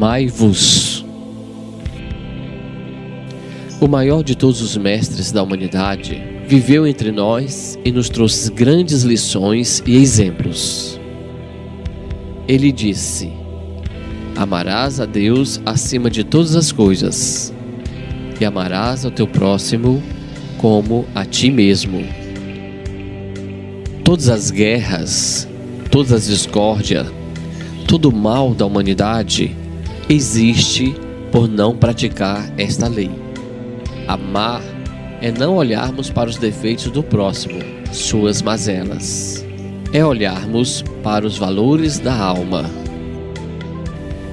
amai-vos. O maior de todos os mestres da humanidade viveu entre nós e nos trouxe grandes lições e exemplos. Ele disse: amarás a Deus acima de todas as coisas e amarás ao teu próximo como a ti mesmo. Todas as guerras, todas as discórdias, todo o mal da humanidade existe por não praticar esta lei. Amar é não olharmos para os defeitos do próximo, suas mazelas. É olharmos para os valores da alma.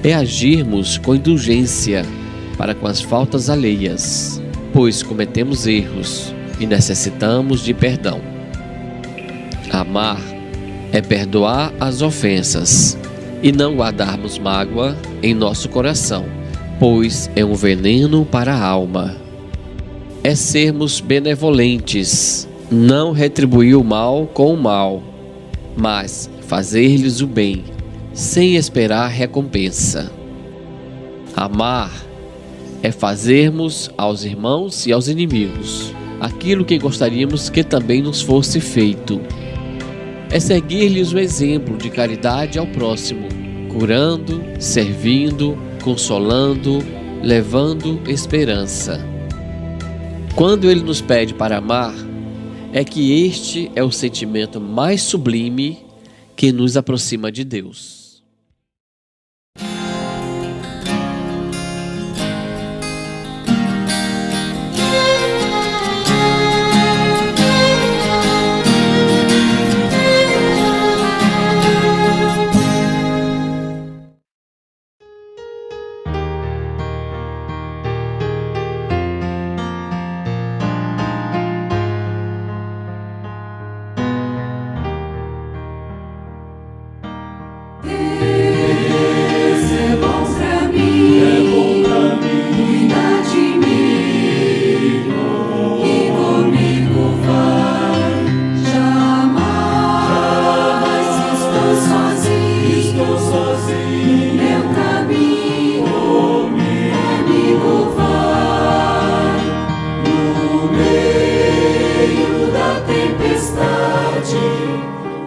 É agirmos com indulgência para com as faltas alheias, pois cometemos erros e necessitamos de perdão. Amar é perdoar as ofensas e não guardarmos mágoa em nosso coração, pois é um veneno para a alma. É sermos benevolentes, não retribuir o mal com o mal, mas fazer-lhes o bem, sem esperar recompensa. Amar é fazermos aos irmãos e aos inimigos aquilo que gostaríamos que também nos fosse feito. É seguir-lhes o exemplo de caridade ao próximo, curando, servindo, consolando, levando esperança. Quando Ele nos pede para amar, é que este é o sentimento mais sublime que nos aproxima de Deus.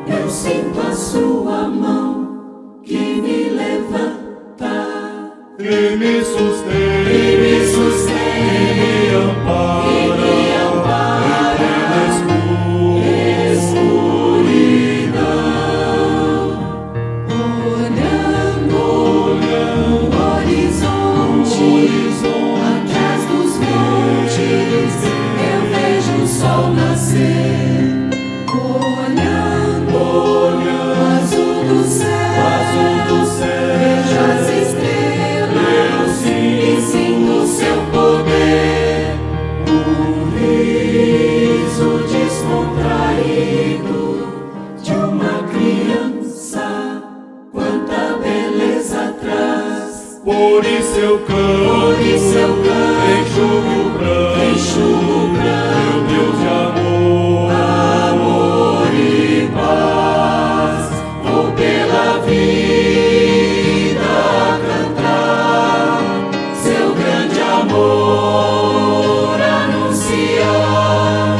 Eu sinto a sua mão que me levanta e me sustém, e me ampara, em plena escuridão. Olhando o horizonte, atrás dos montes, eu vejo o sol nascer. Por isso eu canto, enxugo o pranto, meu Deus de amor e paz. Vou pela vida cantar seu grande amor, anunciar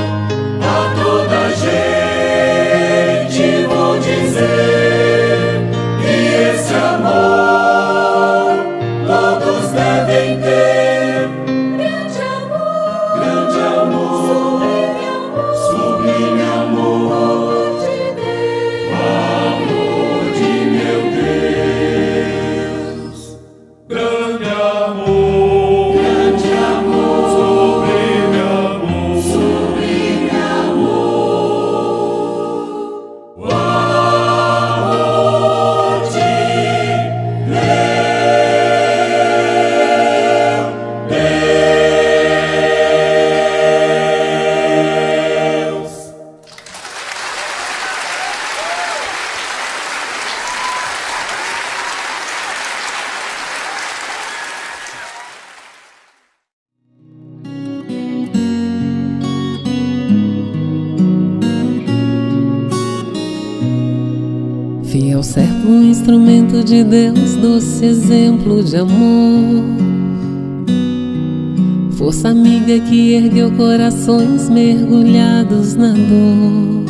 a toda gente. Vou dizer que esse amor todos devem ter. Grande amor, sublime amor de Deus, amor de meu Deus. grande amor, sublime amor, sublime amor, o amor de Deus. Fiel servo, um instrumento de Deus, doce exemplo de amor. Força amiga que ergueu corações mergulhados na dor.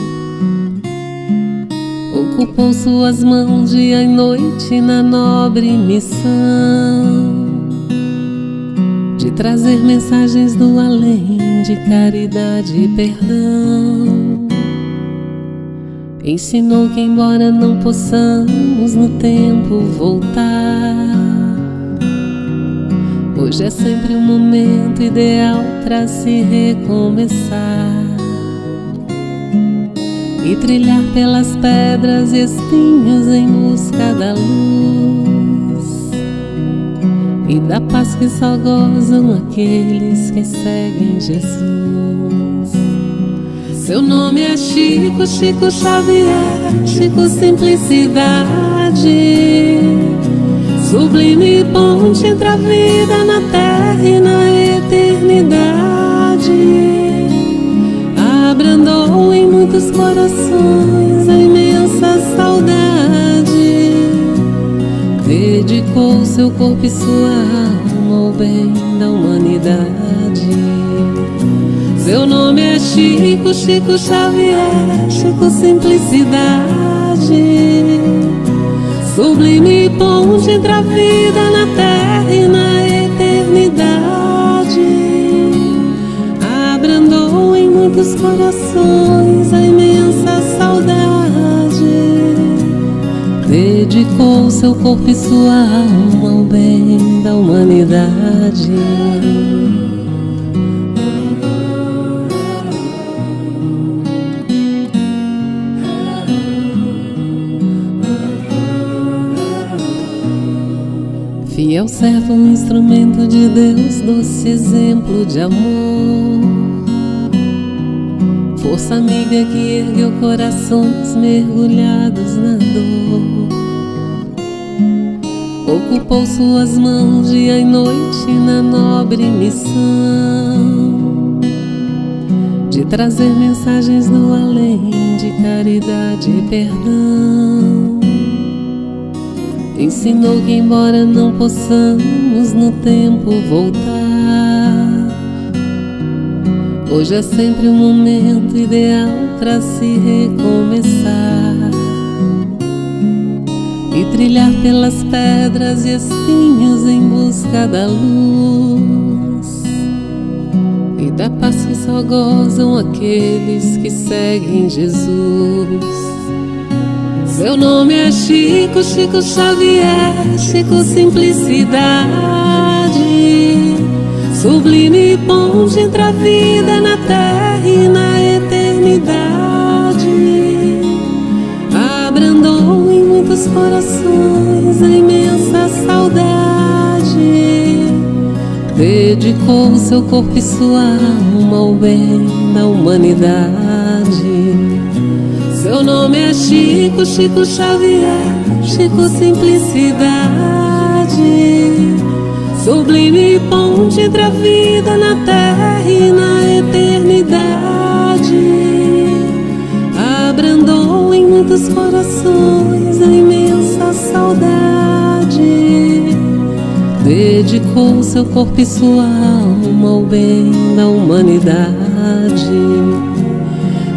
Ocupou suas mãos dia e noite na nobre missão de trazer mensagens do além, de caridade e perdão. Ensinou que embora não possamos no tempo voltar, hoje é sempre um momento ideal para se recomeçar e trilhar pelas pedras e espinhos em busca da luz e da paz que só gozam aqueles que seguem Jesus. Seu nome é Chico, Chico Xavier, Chico Simplicidade, sublime ponte entre a vida na terra e na eternidade. Abrandou em muitos corações a imensa saudade, dedicou seu corpo e sua alma ao bem da humanidade. Seu nome é Chico, Chico Xavier, Chico Simplicidade, sublime ponte entre a vida na terra e na eternidade. Abrandou em muitos corações a imensa saudade, dedicou seu corpo e sua alma ao bem da humanidade. Fiel servo, um instrumento de Deus, doce exemplo de amor. Força amiga que ergueu corações mergulhados na dor. Ocupou suas mãos dia e noite na nobre missão de trazer mensagens do além, de caridade e perdão. Ensinou que embora não possamos no tempo voltar, hoje é sempre um momento ideal para se recomeçar e trilhar pelas pedras e espinhos em busca da luz e da paz que só gozam aqueles que seguem Jesus. Seu nome é Chico, Chico Xavier, Chico Simplicidade, sublime ponte entre a vida na terra e na eternidade. Abrandou em muitos corações a imensa saudade, dedicou seu corpo e sua alma ao bem da humanidade. Seu nome é Chico, Chico Xavier, Chico Simplicidade, sublime ponte entre a vida na terra e na eternidade. Abrandou em muitos corações a imensa saudade, dedicou seu corpo e sua alma ao bem da humanidade.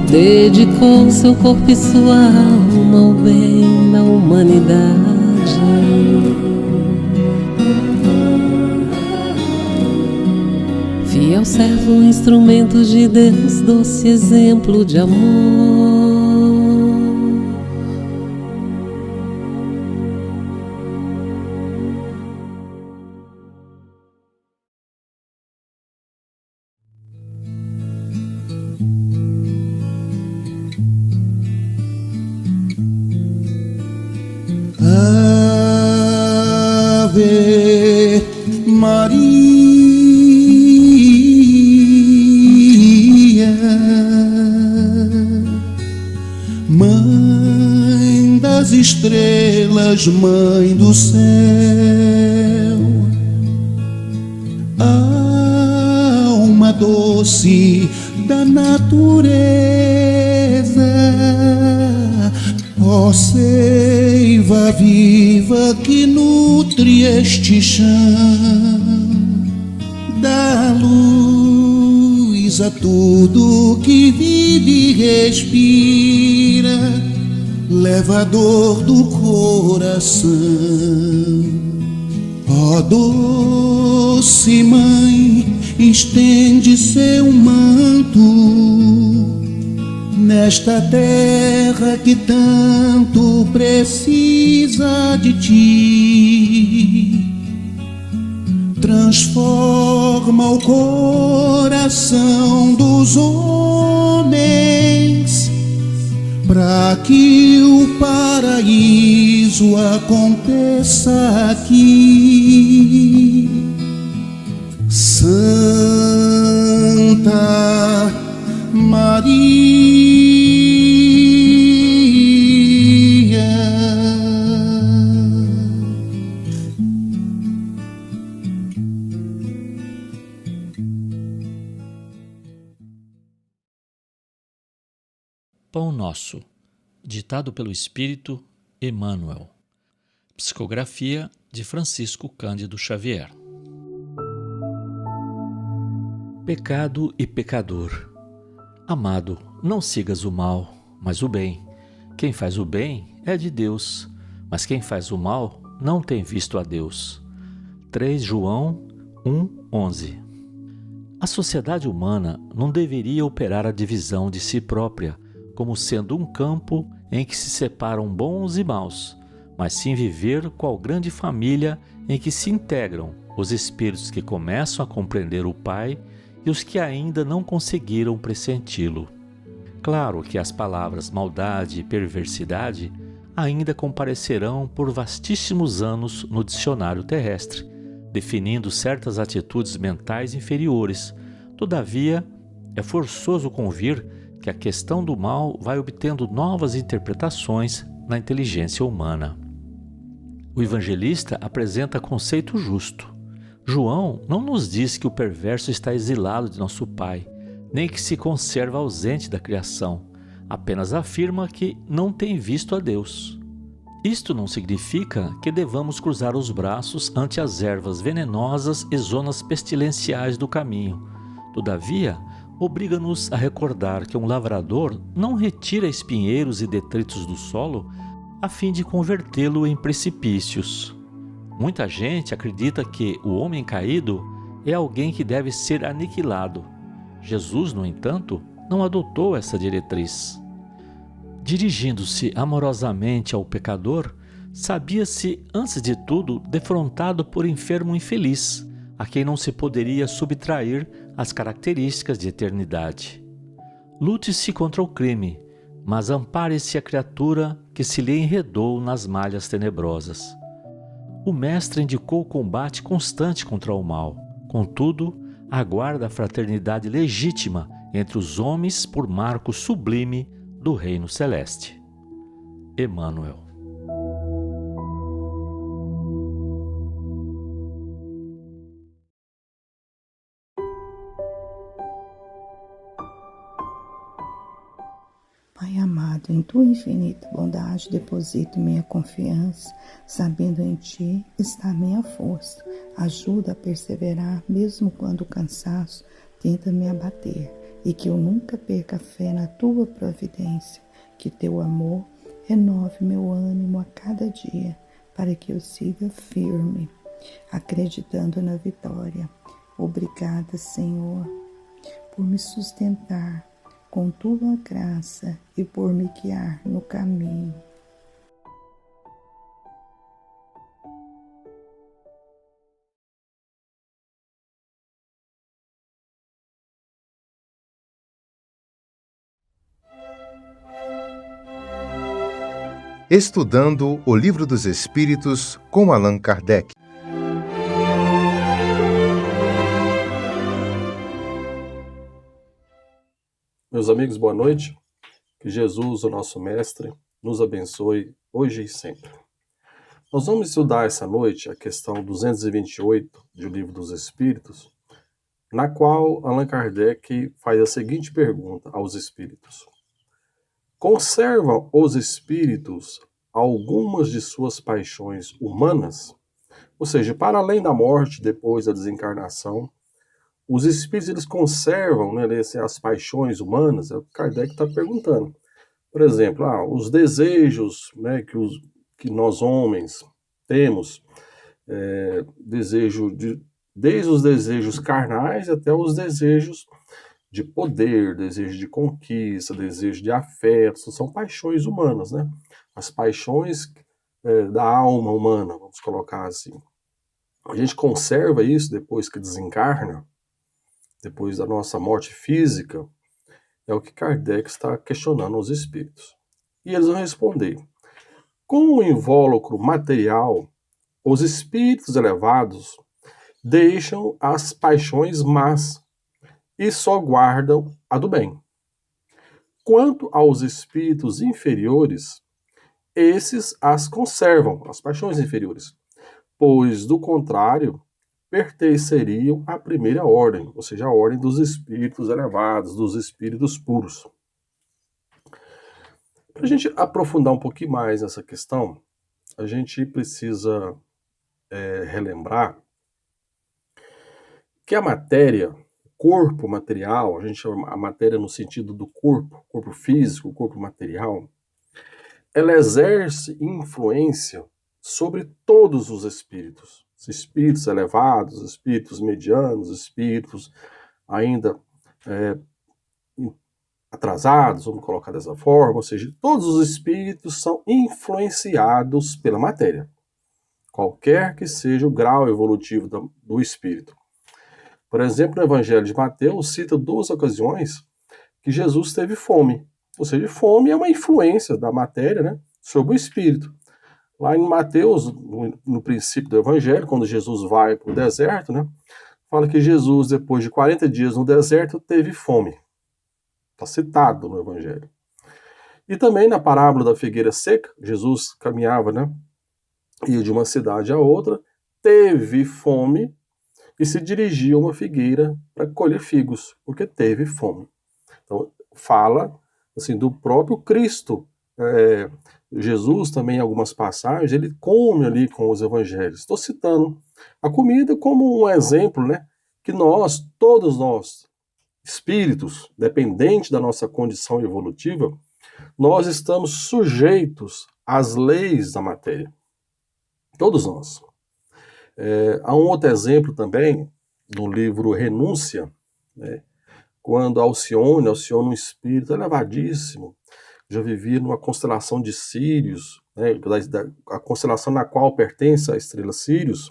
Dedicou seu corpo e sua alma ao bem da humanidade. Fiel servo, um instrumento de Deus, doce exemplo de amor. Ave Maria, Mãe das estrelas, Mãe do céu, alma doce da natureza, Ó seiva viva que nutre este chão, dá luz a tudo que vive e respira, leva a dor do coração. Ó doce mãe, estende seu manto nesta terra que tanto precisa de ti. Transforma o coração dos homens para que o paraíso aconteça aqui. Santa Maria. Pão Nosso, ditado pelo Espírito Emmanuel. Psicografia de Francisco Cândido Xavier. Pecado e pecador. Amado, não sigas o mal, mas o bem. Quem faz o bem é de Deus, mas quem faz o mal não tem visto a Deus. 3 João 1:11. A sociedade humana não deveria operar a divisão de si própria, como sendo um campo em que se separam bons e maus, mas sim viver qual grande família em que se integram os espíritos que começam a compreender o Pai e os que ainda não conseguiram pressenti-lo. Claro que as palavras maldade e perversidade ainda comparecerão por vastíssimos anos no dicionário terrestre, definindo certas atitudes mentais inferiores. Todavia, é forçoso convir que a questão do mal vai obtendo novas interpretações na inteligência humana. O evangelista apresenta conceito justo. João não nos diz que o perverso está exilado de nosso Pai, nem que se conserva ausente da criação, apenas afirma que não tem visto a Deus. Isto não significa que devamos cruzar os braços ante as ervas venenosas e zonas pestilenciais do caminho. Todavia, obriga-nos a recordar que um lavrador não retira espinheiros e detritos do solo a fim de convertê-lo em precipícios. Muita gente acredita que o homem caído é alguém que deve ser aniquilado. Jesus, no entanto, não adotou essa diretriz. Dirigindo-se amorosamente ao pecador, sabia-se, antes de tudo, defrontado por enfermo infeliz, a quem não se poderia subtrair as características de eternidade. Lute-se contra o crime, mas ampare-se a criatura que se lhe enredou nas malhas tenebrosas. O mestre indicou o combate constante contra o mal, contudo, aguarda a fraternidade legítima entre os homens por marco sublime do reino celeste. Emmanuel. Pai amado, em tua infinita bondade deposito minha confiança, sabendo em ti está minha força. Ajuda a perseverar, mesmo quando o cansaço tenta me abater, e que eu nunca perca a fé na tua providência. Que teu amor renove meu ânimo a cada dia, para que eu siga firme, acreditando na vitória. Obrigada, Senhor, por me sustentar com tua graça e por me guiar no caminho. Estudando o Livro dos Espíritos com Allan Kardec. Meus amigos, boa noite. Que Jesus, o nosso Mestre, nos abençoe hoje e sempre. Nós vamos estudar essa noite a questão 228 do Livro dos Espíritos, na qual Allan Kardec faz a seguinte pergunta aos Espíritos. Conservam os espíritos algumas de suas paixões humanas? Ou seja, para além da morte, depois da desencarnação, os espíritos eles conservam, né, as paixões humanas? É o que Kardec está perguntando. Por exemplo, os desejos, né, que nós homens temos, desde os desejos carnais até os desejos de poder, desejo de conquista, desejo de afeto, são paixões humanas, né? As paixões da alma humana, vamos colocar assim. A gente conserva isso depois que desencarna, depois da nossa morte física, é o que Kardec está questionando aos espíritos. E eles vão responder: com o invólucro material, os espíritos elevados deixam as paixões más e só guardam a do bem. Quanto aos espíritos inferiores, esses as conservam, as paixões inferiores, pois, do contrário, pertenceriam à primeira ordem, ou seja, a ordem dos espíritos elevados, dos espíritos puros. Para a gente aprofundar um pouquinho mais essa questão, a gente precisa relembrar que a matéria, corpo material, a gente chama a matéria no sentido do corpo físico, corpo material, ela exerce influência sobre todos os espíritos. Os espíritos elevados, os espíritos medianos, os espíritos ainda atrasados, vamos colocar dessa forma, ou seja, todos os espíritos são influenciados pela matéria, qualquer que seja o grau evolutivo do espírito. Por exemplo, no Evangelho de Mateus, cita 2 ocasiões que Jesus teve fome. Ou seja, fome é uma influência da matéria, né, sobre o espírito. Lá em Mateus, no princípio do Evangelho, quando Jesus vai para o deserto, né, fala que Jesus, depois de 40 dias no deserto, teve fome. Está citado no Evangelho. E também na parábola da figueira seca, Jesus caminhava, né, ia de uma cidade a outra, teve fome e se dirigia a uma figueira para colher figos, porque teve fome. Então, fala assim, do próprio Cristo. Jesus também, em algumas passagens, ele come ali com os evangelhos. Estou citando a comida como um exemplo, né, que nós, todos nós, espíritos, dependente da nossa condição evolutiva, nós estamos sujeitos às leis da matéria. Todos nós. Há um outro exemplo também, no livro Renúncia, né, quando Alcione, um espírito elevadíssimo, já vivia numa constelação de Sírios, né, a constelação na qual pertence a estrela Sírios,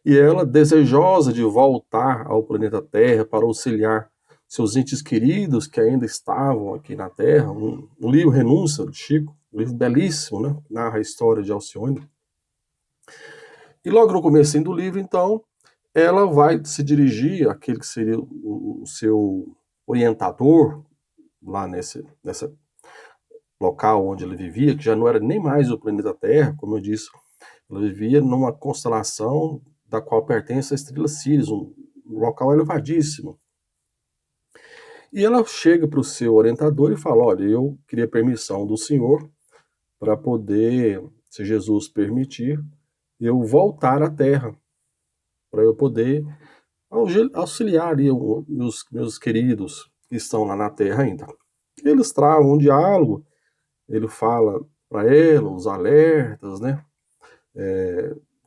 e ela, desejosa de voltar ao planeta Terra para auxiliar seus entes queridos que ainda estavam aqui na Terra, um livro Renúncia, do Chico, um livro belíssimo, né, que narra a história de Alcione. E logo no começo do livro, então, ela vai se dirigir àquele que seria o seu orientador, lá nesse local onde ela vivia, que já não era nem mais o planeta Terra, como eu disse, ela vivia numa constelação da qual pertence a estrela Sírios, um local elevadíssimo. E ela chega para o seu orientador e fala: olha, eu queria permissão do senhor para poder, se Jesus permitir, eu voltar à Terra, para eu poder auxiliar ali os meus queridos que estão lá na Terra ainda. Eles travam um diálogo, ele fala para ela os alertas, né,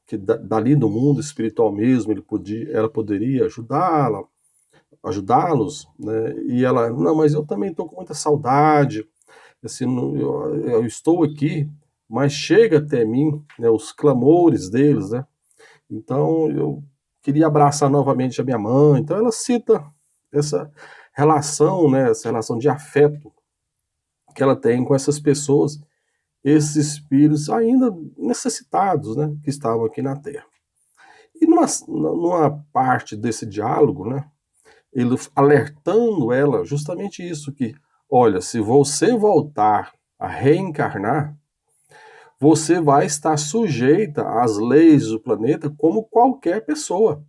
que dali do mundo espiritual mesmo ela poderia ajudá-los, né, e ela: não, mas eu também estou com muita saudade, assim, eu estou aqui, mas chega até mim, né, os clamores deles, né, então eu queria abraçar novamente a minha mãe. Então ela cita essa relação, né, essa relação de afeto que ela tem com essas pessoas, esses espíritos ainda necessitados, né, que estavam aqui na Terra. E numa parte desse diálogo, né, ele alertando ela justamente isso, que, olha, se você voltar a reencarnar, você vai estar sujeita às leis do planeta como qualquer pessoa.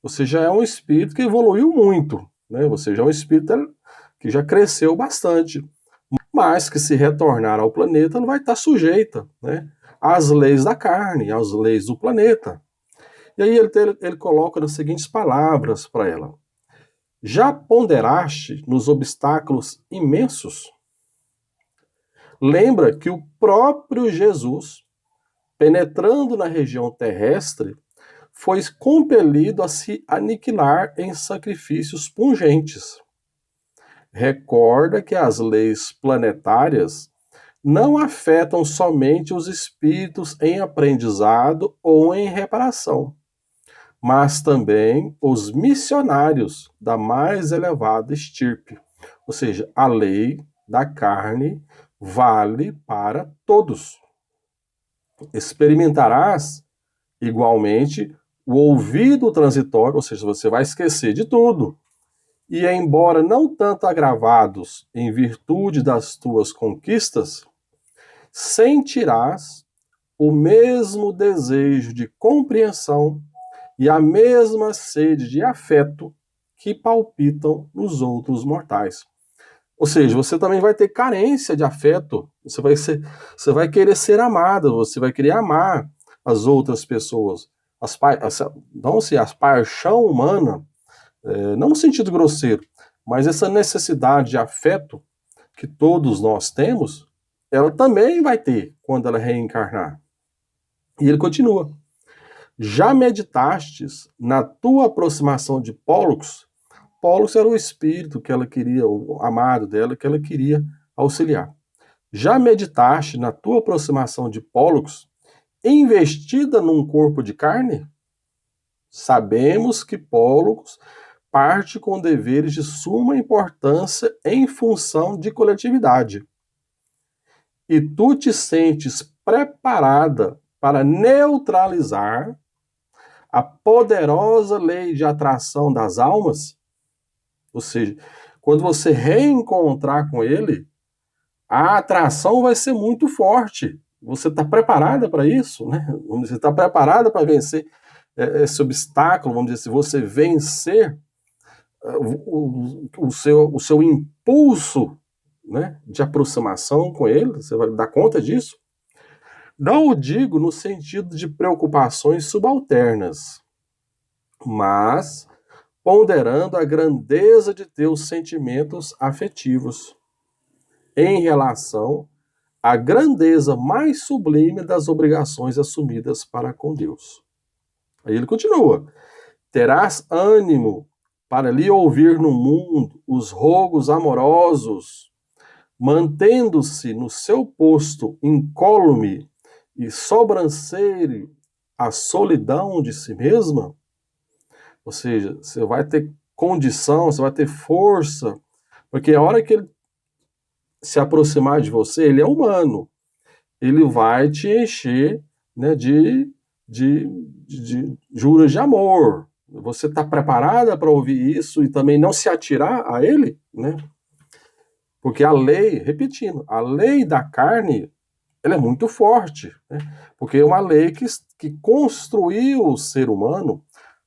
Você já é um espírito que evoluiu muito, né? Você já é um espírito que já cresceu bastante. mas que se retornar ao planeta não vai estar sujeita, né, às leis da carne, às leis do planeta. E aí ele coloca nas seguintes palavras para ela: já ponderaste nos obstáculos imensos? Lembra que o próprio Jesus, penetrando na região terrestre, foi compelido a se aniquilar em sacrifícios pungentes. Recorda que as leis planetárias não afetam somente os espíritos em aprendizado ou em reparação, mas também os missionários da mais elevada estirpe. Ou seja, a lei da carne vale para todos. Experimentarás igualmente o ouvido transitório, ou seja, você vai esquecer de tudo. E embora não tanto agravados em virtude das tuas conquistas, sentirás o mesmo desejo de compreensão e a mesma sede de afeto que palpitam nos outros mortais. Ou seja, você também vai ter carência de afeto, você vai querer ser amado, você vai querer amar as outras pessoas. A paixão humana, não no sentido grosseiro, mas essa necessidade de afeto que todos nós temos, ela também vai ter quando ela reencarnar. E ele continua: já meditastes na tua aproximação de Pólux? Pólux era o espírito que ela queria, o amado dela, que ela queria auxiliar. Já meditaste na tua aproximação de Pólux, investida num corpo de carne? Sabemos que Pólux parte com deveres de suma importância em função de coletividade. E tu te sentes preparada para neutralizar a poderosa lei de atração das almas? Ou seja, quando você reencontrar com ele, a atração vai ser muito forte. Você está preparada para isso, né? Você está preparada para vencer esse obstáculo, vamos dizer assim, você vencer o seu impulso, né, de aproximação com ele, você vai dar conta disso? Não o digo no sentido de preocupações subalternas, mas ponderando a grandeza de teus sentimentos afetivos em relação à grandeza mais sublime das obrigações assumidas para com Deus. Aí ele continua: terás ânimo para lhe ouvir no mundo os rogos amorosos, mantendo-se no seu posto incólume e sobranceiro a solidão de si mesma? Ou seja, você vai ter condição, você vai ter força, porque a hora que ele se aproximar de você, ele é humano, ele vai te encher, né, de juras de amor. Você está preparada para ouvir isso e também não se atirar a ele, né? Porque a lei, repetindo, a lei da carne, ela é muito forte, né? Porque é uma lei que construiu o ser humano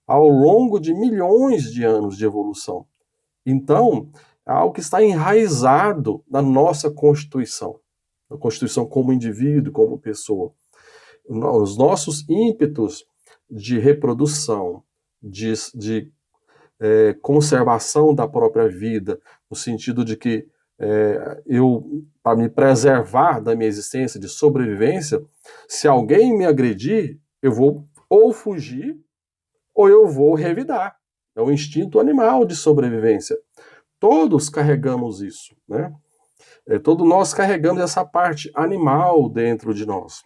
ao longo de milhões de anos de evolução. Então, é algo que está enraizado na nossa Constituição, na Constituição como indivíduo, como pessoa. Os nossos ímpetos de reprodução, de conservação da própria vida, no sentido de que para me preservar da minha existência, de sobrevivência, se alguém me agredir, eu vou ou fugir ou eu vou revidar. É o instinto animal de sobrevivência. Todos carregamos isso, né? Todos nós carregamos essa parte animal dentro de nós.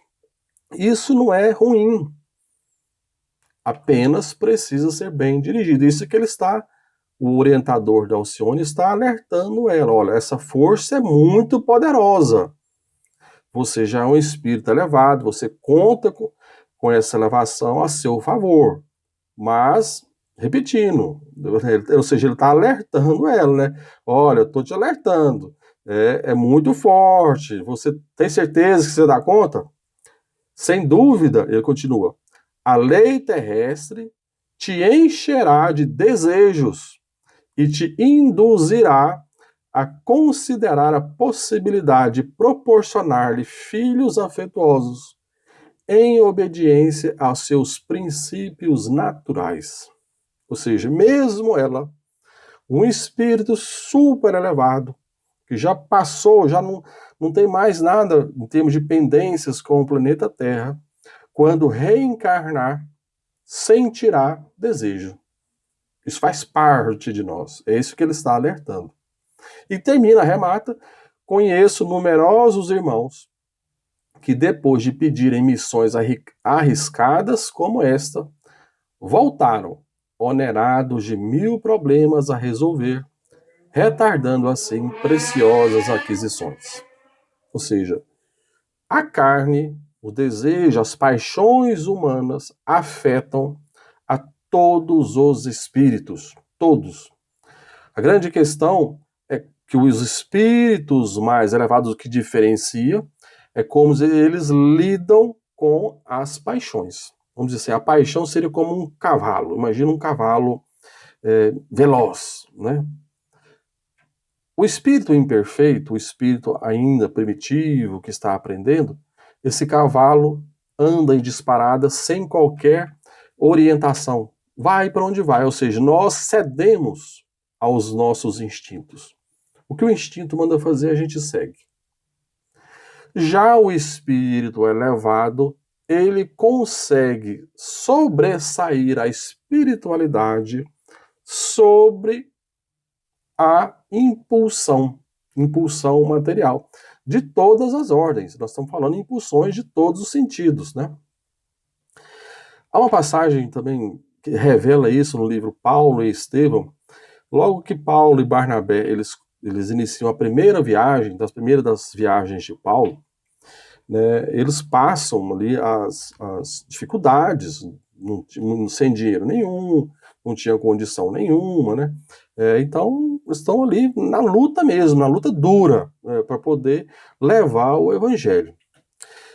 Isso não é ruim. Apenas precisa ser bem dirigido. Isso que o orientador da Alcione está alertando ela. Olha, essa força é muito poderosa. Você já é um espírito elevado, você conta com essa elevação a seu favor. Mas, repetindo, ou seja, ele está alertando ela, né? Olha, eu estou te alertando. É muito forte. Você tem certeza que você dá conta? Sem dúvida, ele continua, a lei terrestre te encherá de desejos e te induzirá a considerar a possibilidade de proporcionar-lhe filhos afetuosos em obediência aos seus princípios naturais. Ou seja, mesmo ela, um espírito super elevado, que já passou, já não tem mais nada em termos de pendências com o planeta Terra, quando reencarnar, sentirá desejo. Isso faz parte de nós. É isso que ele está alertando. E termina, remata: conheço numerosos irmãos que, depois de pedirem missões arriscadas como esta, voltaram, onerados de 1000 problemas a resolver, retardando assim preciosas aquisições. Ou seja, a carne, o desejo, as paixões humanas afetam a todos os espíritos, todos. A grande questão é que os espíritos mais elevados, o que diferencia é como eles lidam com as paixões. Vamos dizer assim, a paixão seria como um cavalo. Imagina um cavalo veloz, né? O espírito imperfeito, o espírito ainda primitivo, que está aprendendo, esse cavalo anda em disparada sem qualquer orientação. Vai para onde vai, ou seja, nós cedemos aos nossos instintos. O que o instinto manda fazer, a gente segue. Já o espírito elevado, ele consegue sobressair a espiritualidade sobre a impulsão material, de todas as ordens. Nós estamos falando em impulsões de todos os sentidos, né? Há uma passagem também que revela isso no livro Paulo e Estevão. Logo que Paulo e Barnabé, eles iniciam a primeira viagem, das primeiras das viagens de Paulo, né, eles passam ali as dificuldades, sem dinheiro nenhum, não tinham condição nenhuma, né? Então, estão ali na luta mesmo, na luta dura, para poder levar o evangelho.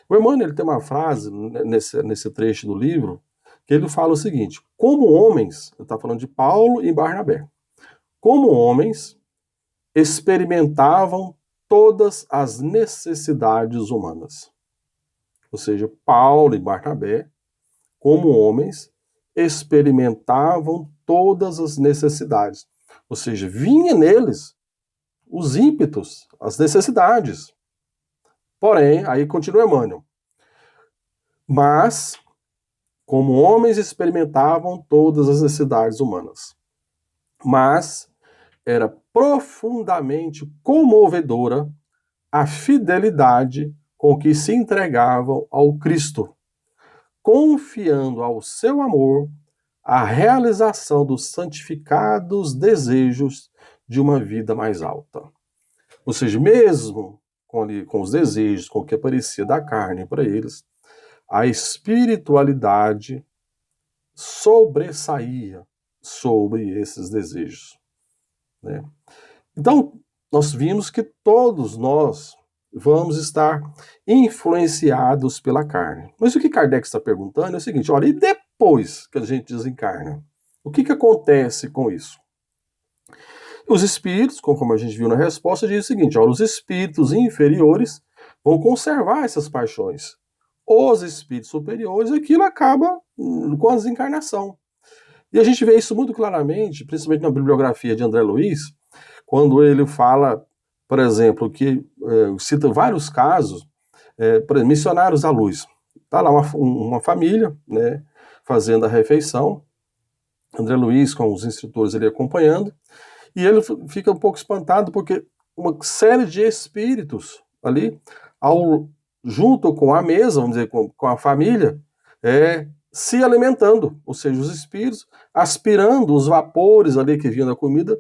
O Emmanuel, ele tem uma frase nesse trecho do livro, que ele fala o seguinte: como homens, ele está falando de Paulo e Barnabé, como homens experimentavam todas as necessidades humanas. Ou seja, Paulo e Barnabé, como homens, experimentavam todas as necessidades. Ou seja, vinha neles os ímpetos, as necessidades. Porém, aí continua Emmanuel. Mas, como homens experimentavam todas as necessidades humanas. Mas era profundamente comovedora a fidelidade com que se entregavam ao Cristo, confiando ao seu amor a realização dos santificados desejos de uma vida mais alta. Ou seja, mesmo com os desejos, com o que aparecia da carne para eles, a espiritualidade sobressaía sobre esses desejos, né? Então, nós vimos que todos nós vamos estar influenciados pela carne. Mas o que Kardec está perguntando é o seguinte: olha, e depois que a gente desencarna, o que acontece com isso? Os espíritos, como a gente viu na resposta, diz o seguinte: olha, os espíritos inferiores vão conservar essas paixões. Os espíritos superiores, aquilo acaba com a desencarnação. E a gente vê isso muito claramente, principalmente na bibliografia de André Luiz, quando ele fala, por exemplo, que cita vários casos, por exemplo, missionários da luz. Está lá uma família, né, fazendo a refeição, André Luiz com os instrutores ali acompanhando, e ele fica um pouco espantado porque uma série de espíritos ali, junto com a mesa, vamos dizer, com a família, se alimentando, ou seja, os espíritos aspirando os vapores ali que vinham da comida,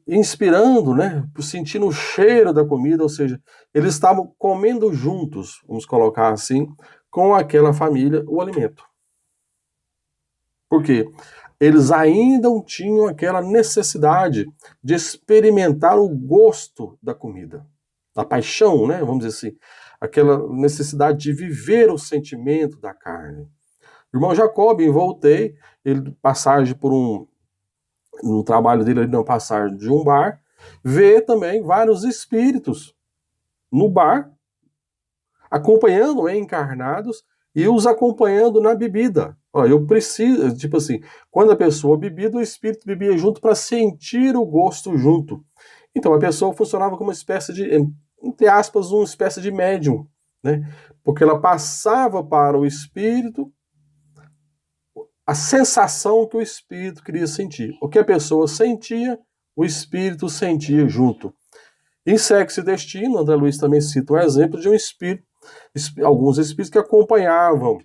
inspirando, né, sentindo o cheiro da comida, ou seja, eles estavam comendo juntos, vamos colocar assim, com aquela família o alimento. Por quê? Eles ainda não tinham aquela necessidade de experimentar o gosto da comida, da paixão, né, vamos dizer assim, aquela necessidade de viver o sentimento da carne. O irmão Jacob, em Voltei, ele passagem por um trabalho dele ali na passagem de um bar, vê também vários espíritos no bar, acompanhando encarnados e os acompanhando na bebida. Ó, eu preciso, tipo assim, quando a pessoa bebia, o espírito bebia junto para sentir o gosto junto. Então a pessoa funcionava como uma espécie de, entre aspas, uma espécie de médium, né? Porque ela passava para o espírito a sensação que o espírito queria sentir. O que a pessoa sentia, o espírito sentia junto. Em Sexo e Destino, André Luiz também cita um exemplo de um espírito, alguns espíritos que acompanhavam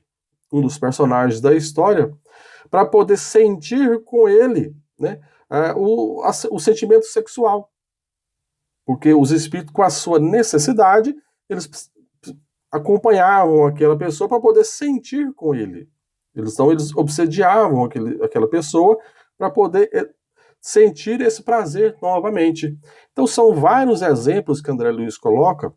um dos personagens da história para poder sentir com ele, né, o sentimento sexual. Porque os espíritos, com a sua necessidade, eles acompanhavam aquela pessoa para poder sentir com ele. Então eles obsediavam aquela pessoa para poder sentir esse prazer novamente. Então são vários exemplos que André Luiz coloca,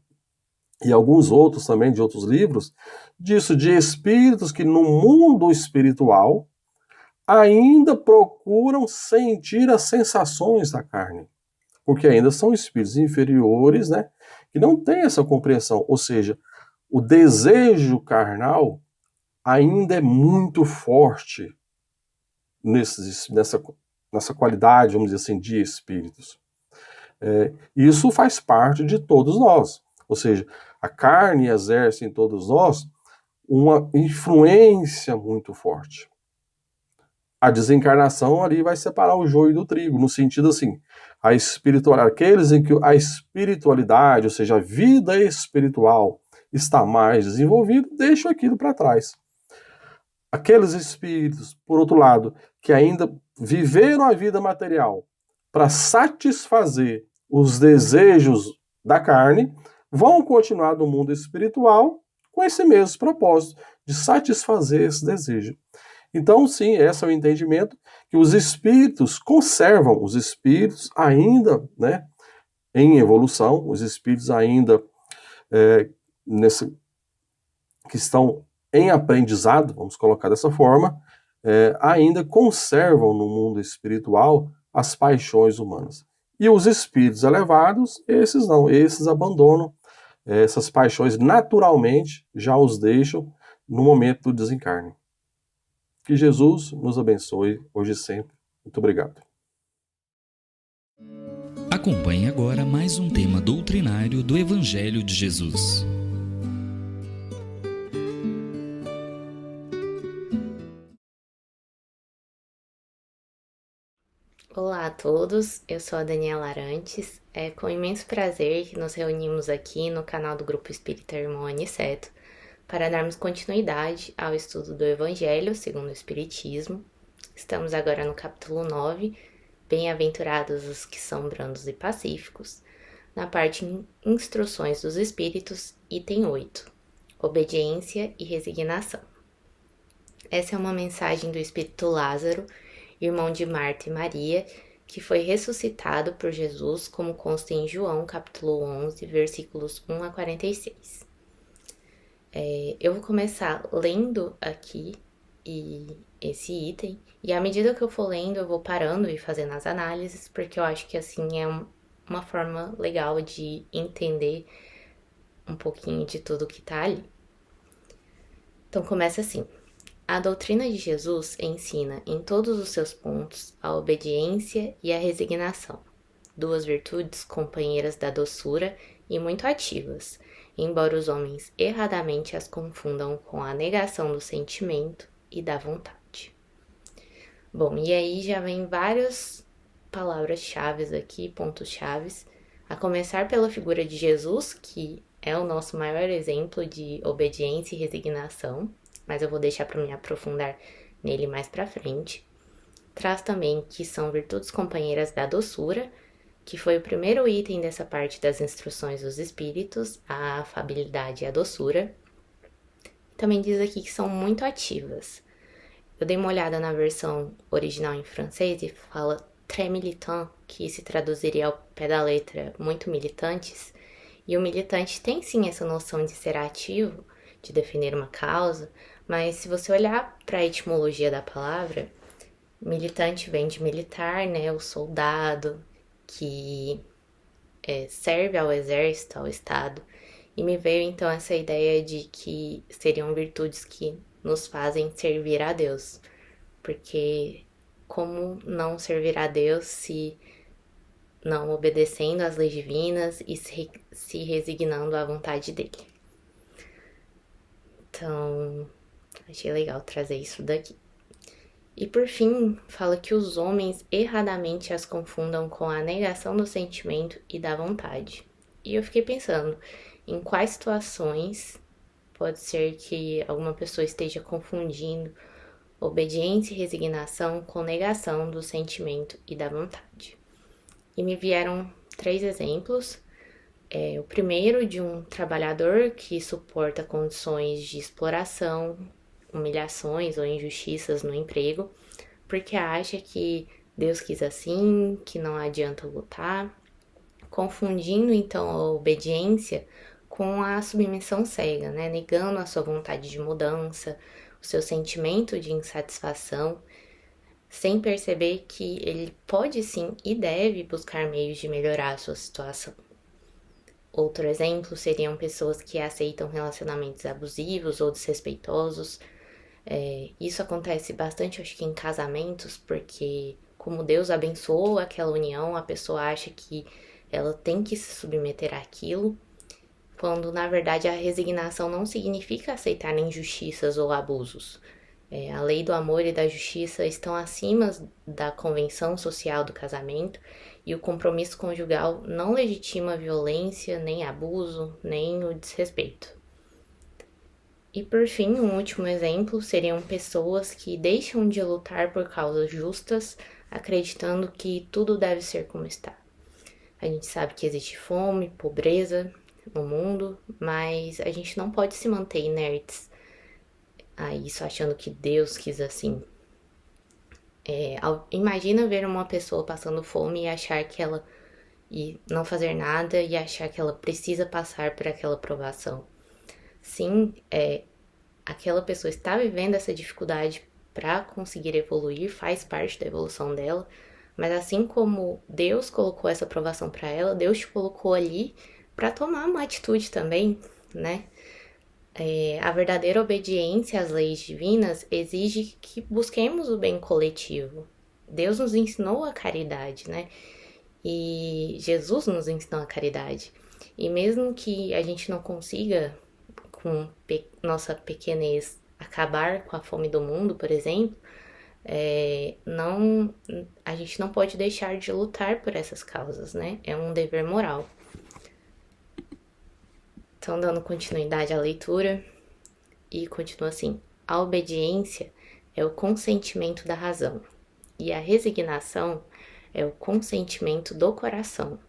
e alguns outros também de outros livros, disso, de espíritos que no mundo espiritual ainda procuram sentir as sensações da carne. Porque ainda são espíritos inferiores, né, que não têm essa compreensão. Ou seja, o desejo carnal ainda é muito forte nessa qualidade, vamos dizer assim, de espíritos. Isso faz parte de todos nós. Ou seja, a carne exerce em todos nós uma influência muito forte. A desencarnação ali vai separar o joio do trigo, no sentido assim, aqueles em que a espiritualidade, ou seja, a vida espiritual está mais desenvolvida, deixam aquilo para trás. Aqueles espíritos, por outro lado, que ainda viveram a vida material para satisfazer os desejos da carne, vão continuar no mundo espiritual com esse mesmo propósito, de satisfazer esse desejo. Então, sim, esse é o entendimento que os espíritos conservam, os espíritos ainda, né, em evolução, os espíritos ainda que estão em aprendizado, vamos colocar dessa forma, ainda conservam no mundo espiritual as paixões humanas. E os espíritos elevados, esses não, esses abandonam essas paixões naturalmente, já os deixam no momento do desencarne. Que Jesus nos abençoe hoje e sempre. Muito obrigado. Acompanhe agora mais um tema doutrinário do Evangelho de Jesus. Olá a todos, eu sou a Daniela Arantes. É com imenso prazer que nos reunimos aqui no canal do Grupo Espírita Irmão Aniceto para darmos continuidade ao estudo do Evangelho segundo o Espiritismo. Estamos agora no capítulo 9, Bem-aventurados os que são brandos e pacíficos, na parte Instruções dos Espíritos, item 8, Obediência e Resignação. Essa é uma mensagem do Espírito Lázaro, irmão de Marta e Maria, que foi ressuscitado por Jesus, como consta em João, capítulo 11, versículos 1 a 46. Eu vou começar lendo aqui esse item, e à medida que eu for lendo, eu vou parando e fazendo as análises, porque eu acho que assim é uma forma legal de entender um pouquinho de tudo que tá ali. Então começa assim. A doutrina de Jesus ensina em todos os seus pontos a obediência e a resignação, duas virtudes companheiras da doçura e muito ativas, embora os homens erradamente as confundam com a negação do sentimento e da vontade. Bom, e aí já vem várias palavras-chave aqui, pontos-chaves, a começar pela figura de Jesus, que é o nosso maior exemplo de obediência e resignação, mas eu vou deixar para me aprofundar nele mais para frente. Traz também que são virtudes companheiras da doçura, que foi o primeiro item dessa parte das instruções dos espíritos, a afabilidade e a doçura. Também diz aqui que são muito ativas. Eu dei uma olhada na versão original em francês e fala très militant, que se traduziria ao pé da letra muito militantes, e o militante tem sim essa noção de ser ativo, de defender uma causa, mas se você olhar para a etimologia da palavra, militante vem de militar, né, o soldado que serve ao exército, ao Estado. E me veio então essa ideia de que seriam virtudes que nos fazem servir a Deus. Porque como não servir a Deus se não obedecendo às leis divinas e se resignando à vontade dele? Então, achei legal trazer isso daqui. E por fim, fala que os homens erradamente as confundam com a negação do sentimento e da vontade. E eu fiquei pensando em quais situações pode ser que alguma pessoa esteja confundindo obediência e resignação com negação do sentimento e da vontade. E me vieram 3 exemplos. O primeiro de um trabalhador que suporta condições de exploração, humilhações ou injustiças no emprego, porque acha que Deus quis assim, que não adianta lutar, confundindo então a obediência com a submissão cega, né? Negando a sua vontade de mudança, o seu sentimento de insatisfação, sem perceber que ele pode sim e deve buscar meios de melhorar a sua situação. Outro exemplo seriam pessoas que aceitam relacionamentos abusivos ou desrespeitosos. Isso acontece bastante, acho que em casamentos, porque como Deus abençoou aquela união, a pessoa acha que ela tem que se submeter àquilo, quando na verdade a resignação não significa aceitar injustiças ou abusos. A lei do amor e da justiça estão acima da convenção social do casamento e o compromisso conjugal não legitima a violência, nem abuso, nem o desrespeito. E por fim, um último exemplo seriam pessoas que deixam de lutar por causas justas, acreditando que tudo deve ser como está. A gente sabe que existe fome, pobreza no mundo, mas a gente não pode se manter inertes a isso achando que Deus quis assim. Imagina ver uma pessoa passando fome e achar que ela... e não fazer nada e achar que ela precisa passar por aquela provação. Sim, aquela pessoa está vivendo essa dificuldade para conseguir evoluir, faz parte da evolução dela, mas assim como Deus colocou essa provação para ela, Deus te colocou ali para tomar uma atitude também, né? A verdadeira obediência às leis divinas exige que busquemos o bem coletivo. Deus nos ensinou a caridade, né? E Jesus nos ensinou a caridade. E mesmo que a gente não consiga, com nossa pequenez, acabar com a fome do mundo, por exemplo, a gente não pode deixar de lutar por essas causas, né? É um dever moral. Então, dando continuidade à leitura, e continua assim: a obediência é o consentimento da razão, e a resignação é o consentimento do coração,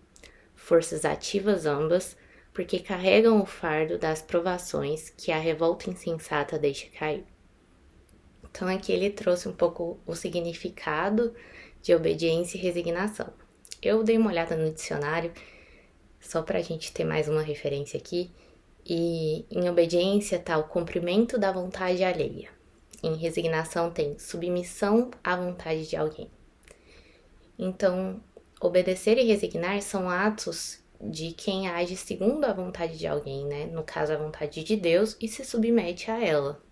forças ativas ambas, porque carregam o fardo das provações que a revolta insensata deixa cair. Então, aqui ele trouxe um pouco o significado de obediência e resignação. Eu dei uma olhada no dicionário, só para a gente ter mais uma referência aqui. E em obediência está o cumprimento da vontade alheia. Em resignação tem submissão à vontade de alguém. Então, obedecer e resignar são atos de quem age segundo a vontade de alguém, né? No caso, a vontade de Deus, e se submete a ela.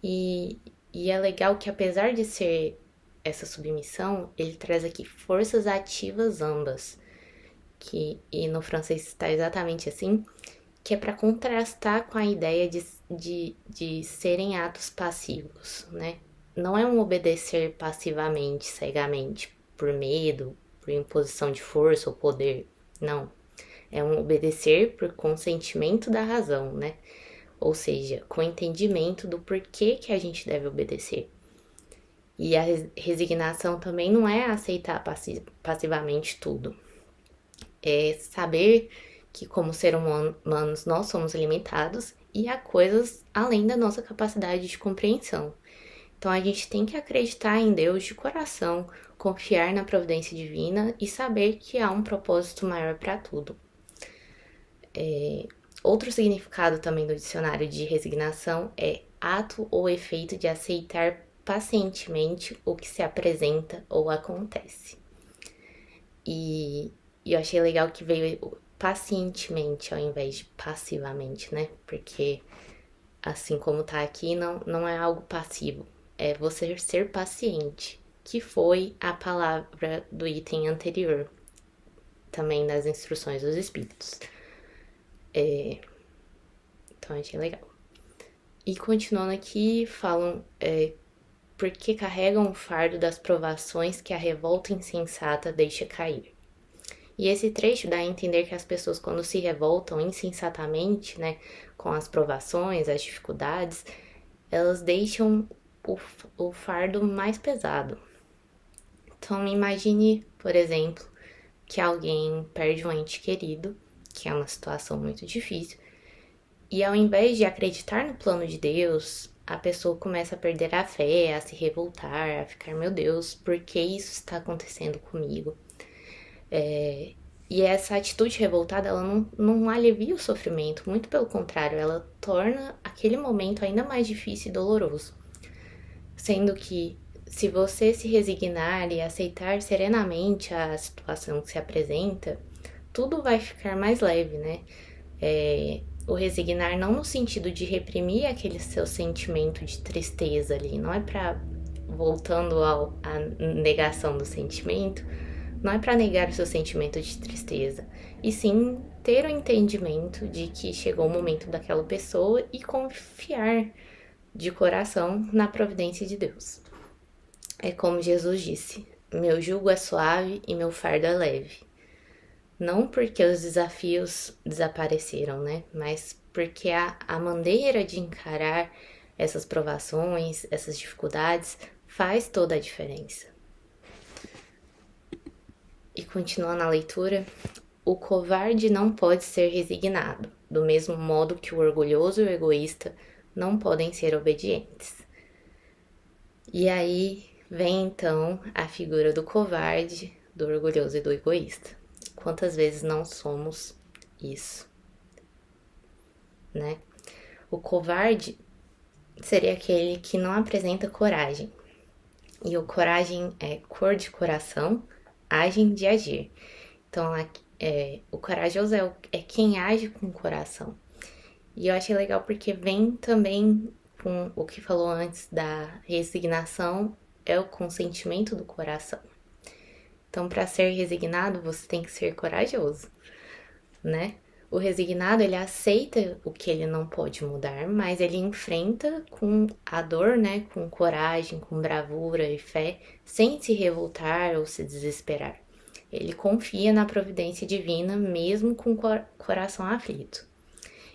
E é legal que, apesar de ser essa submissão, ele traz aqui forças ativas ambas. E no francês está exatamente assim, que é para contrastar com a ideia de serem atos passivos, né? Não é um obedecer passivamente, cegamente, por medo, por imposição de força ou poder, não. É um obedecer por consentimento da razão, né? Ou seja, com entendimento do porquê que a gente deve obedecer. E a resignação também não é aceitar passivamente tudo. É saber que como seres humanos nós somos limitados e há coisas além da nossa capacidade de compreensão. Então a gente tem que acreditar em Deus de coração, confiar na providência divina e saber que há um propósito maior para tudo. Outro significado também do dicionário de resignação é ato ou efeito de aceitar pacientemente o que se apresenta ou acontece. E E eu achei legal que veio pacientemente ao invés de passivamente, né? Porque, assim como tá aqui, não é algo passivo. É você ser paciente, que foi a palavra do item anterior, também das instruções dos Espíritos. Então, achei legal. E continuando aqui, falam porque carregam o fardo das provações que a revolta insensata deixa cair. E esse trecho dá a entender que as pessoas, quando se revoltam insensatamente, né, com as provações, as dificuldades, elas deixam o fardo mais pesado. Então, imagine, por exemplo, que alguém perde um ente querido, que é uma situação muito difícil, e ao invés de acreditar no plano de Deus, a pessoa começa a perder a fé, a se revoltar, a ficar, meu Deus, por que isso está acontecendo comigo? E essa atitude revoltada, ela não alivia o sofrimento, muito pelo contrário, ela torna aquele momento ainda mais difícil e doloroso. Sendo que, se você se resignar e aceitar serenamente a situação que se apresenta, tudo vai ficar mais leve, né? O resignar não no sentido de reprimir aquele seu sentimento de tristeza ali, não é pra, voltando à negação do sentimento, não é para negar o seu sentimento de tristeza, e sim ter o entendimento de que chegou o momento daquela pessoa e confiar de coração na providência de Deus. É como Jesus disse, meu jugo é suave e meu fardo é leve. Não porque os desafios desapareceram, né? Mas porque a maneira de encarar essas provações, essas dificuldades, faz toda a diferença. E continuando a leitura, o covarde não pode ser resignado, do mesmo modo que o orgulhoso e o egoísta não podem ser obedientes. E aí vem então a figura do covarde, do orgulhoso e do egoísta. Quantas vezes não somos isso, né? O covarde seria aquele que não apresenta coragem. E o coragem é cor de coração, agem de agir. Então, o corajoso é quem age com o coração. E eu achei legal porque vem também com o que falou antes da resignação, é o consentimento do coração. Então, para ser resignado, você tem que ser corajoso, né? O resignado, ele aceita o que ele não pode mudar, mas ele enfrenta com a dor, né? Com coragem, com bravura e fé, sem se revoltar ou se desesperar. Ele confia na providência divina, mesmo com o coração aflito.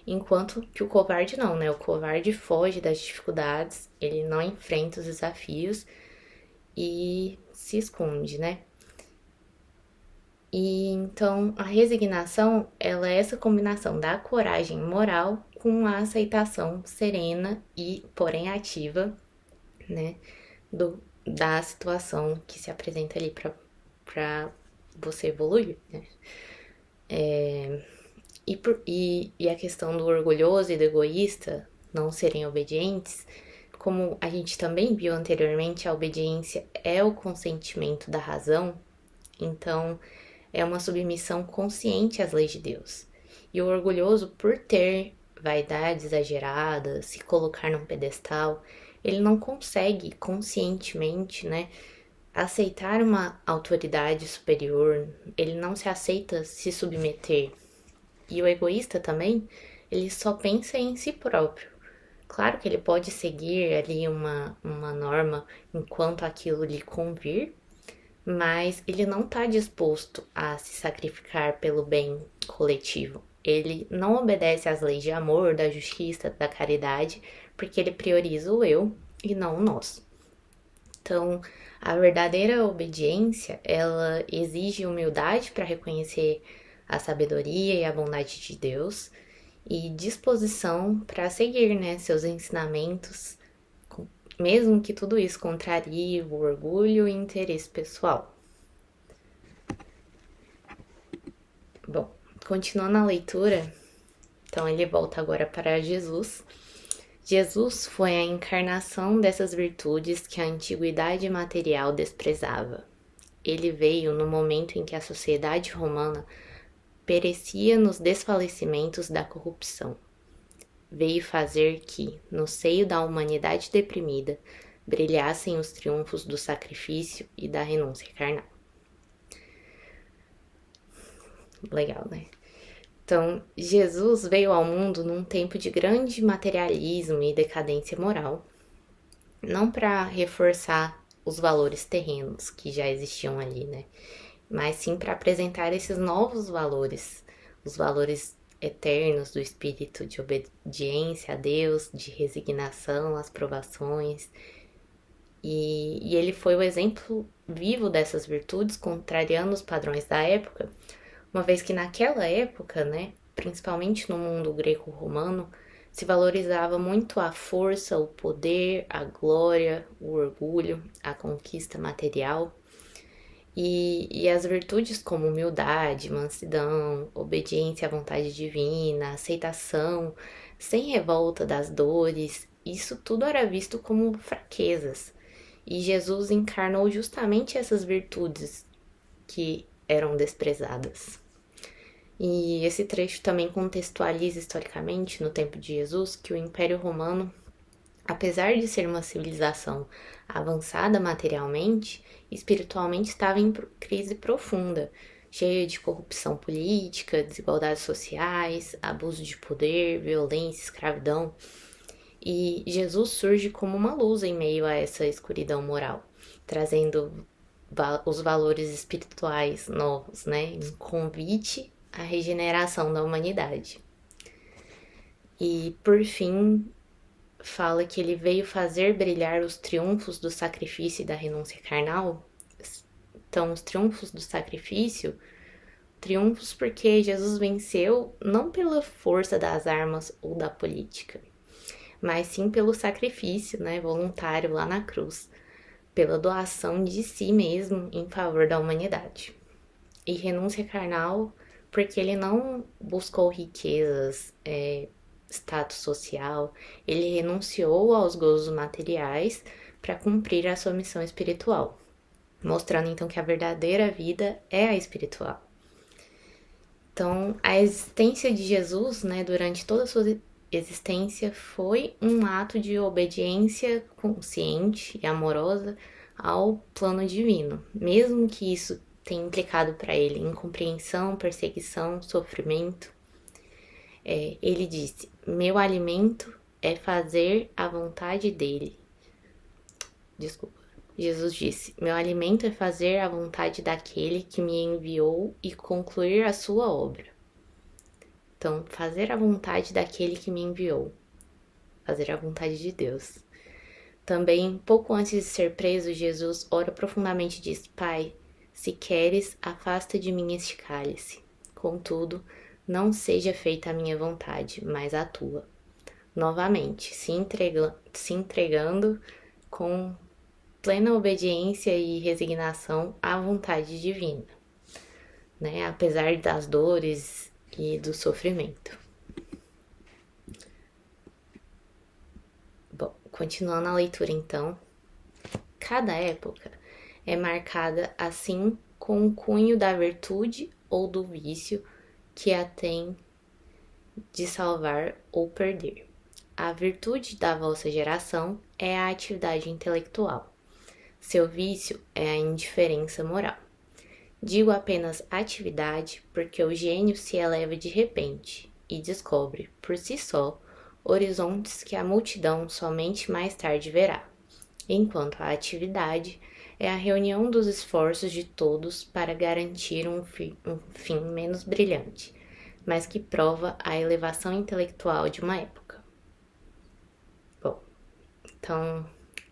Enquanto que o covarde não, né? O covarde foge das dificuldades, ele não enfrenta os desafios e se esconde, né? E então a resignação, ela é essa combinação da coragem moral com a aceitação serena e, porém, ativa, né, da situação que se apresenta ali para você evoluir, né? E a questão do orgulhoso e do egoísta não serem obedientes, como a gente também viu anteriormente, a obediência é o consentimento da razão, então é uma submissão consciente às leis de Deus. E o orgulhoso, por ter vaidade exagerada, se colocar num pedestal, ele não consegue conscientemente, né, aceitar uma autoridade superior, ele não se aceita se submeter. E o egoísta também, ele só pensa em si próprio. Claro que ele pode seguir ali uma norma enquanto aquilo lhe convir, mas ele não está disposto a se sacrificar pelo bem coletivo. Ele não obedece às leis de amor, da justiça, da caridade, porque ele prioriza o eu e não o nós. Então, a verdadeira obediência, ela exige humildade para reconhecer a sabedoria e a bondade de Deus e disposição para seguir, né, seus ensinamentos, mesmo que tudo isso contrarie o orgulho e o interesse pessoal. Bom, continuando a leitura, então ele volta agora para Jesus. Jesus foi a encarnação dessas virtudes que a antiguidade material desprezava. ele veio no momento em que a sociedade romana perecia nos desfalecimentos da corrupção. Veio fazer que, no seio da humanidade deprimida, brilhassem os triunfos do sacrifício e da renúncia carnal. Legal, né? Então, Jesus veio ao mundo num tempo de grande materialismo e decadência moral, não para reforçar os valores terrenos que já existiam ali, né? Mas sim para apresentar esses novos valores, os valores eternos do espírito de obediência a Deus, de resignação às provações. E ele foi o exemplo vivo dessas virtudes, contrariando os padrões da época, uma vez que naquela época, né, principalmente no mundo greco-romano, se valorizava muito a força, o poder, a glória, o orgulho, a conquista material. E as virtudes como humildade, mansidão, obediência à vontade divina, aceitação, sem revolta das dores, isso tudo era visto como fraquezas. E Jesus encarnou justamente essas virtudes que eram desprezadas. E esse trecho também contextualiza historicamente, no tempo de Jesus, que o Império Romano, apesar de ser uma civilização avançada materialmente, espiritualmente estava em crise profunda, cheia de corrupção política, desigualdades sociais, abuso de poder, violência, escravidão. E Jesus surge como uma luz em meio a essa escuridão moral, trazendo os valores espirituais novos, né? Um convite à regeneração da humanidade. E, por fim, fala que ele veio fazer brilhar os triunfos do sacrifício e da renúncia carnal. Então, os triunfos do sacrifício, triunfos porque Jesus venceu não pela força das armas ou da política, mas sim pelo sacrifício, né, voluntário lá na cruz, pela doação de si mesmo em favor da humanidade. E renúncia carnal porque ele não buscou riquezas, status social, ele renunciou aos gozos materiais para cumprir a sua missão espiritual, mostrando então que a verdadeira vida é a espiritual. Então, a existência de Jesus, né, durante toda a sua existência foi um ato de obediência consciente e amorosa ao plano divino, mesmo que isso tenha implicado para ele incompreensão, perseguição, sofrimento. Ele disse: meu alimento é fazer a vontade dele. Jesus disse: meu alimento é fazer a vontade daquele que me enviou e concluir a sua obra. Então, fazer a vontade daquele que me enviou. Fazer a vontade de Deus. Também, pouco antes de ser preso, Jesus ora profundamente e diz: Pai, se queres, afasta de mim este cálice. Contudo, não seja feita a minha vontade, mas a tua. Novamente, se entregando com plena obediência e resignação à vontade divina, né? Apesar das dores e do sofrimento. Bom, continuando a leitura então, cada época é marcada assim com o cunho da virtude ou do vício que a tem de salvar ou perder. A virtude da vossa geração é a atividade intelectual. Seu vício é a indiferença moral. Digo apenas atividade porque o gênio se eleva de repente e descobre, por si só, horizontes que a multidão somente mais tarde verá, enquanto a atividade é a reunião dos esforços de todos para garantir um fim menos brilhante, mas que prova a elevação intelectual de uma época. Bom, então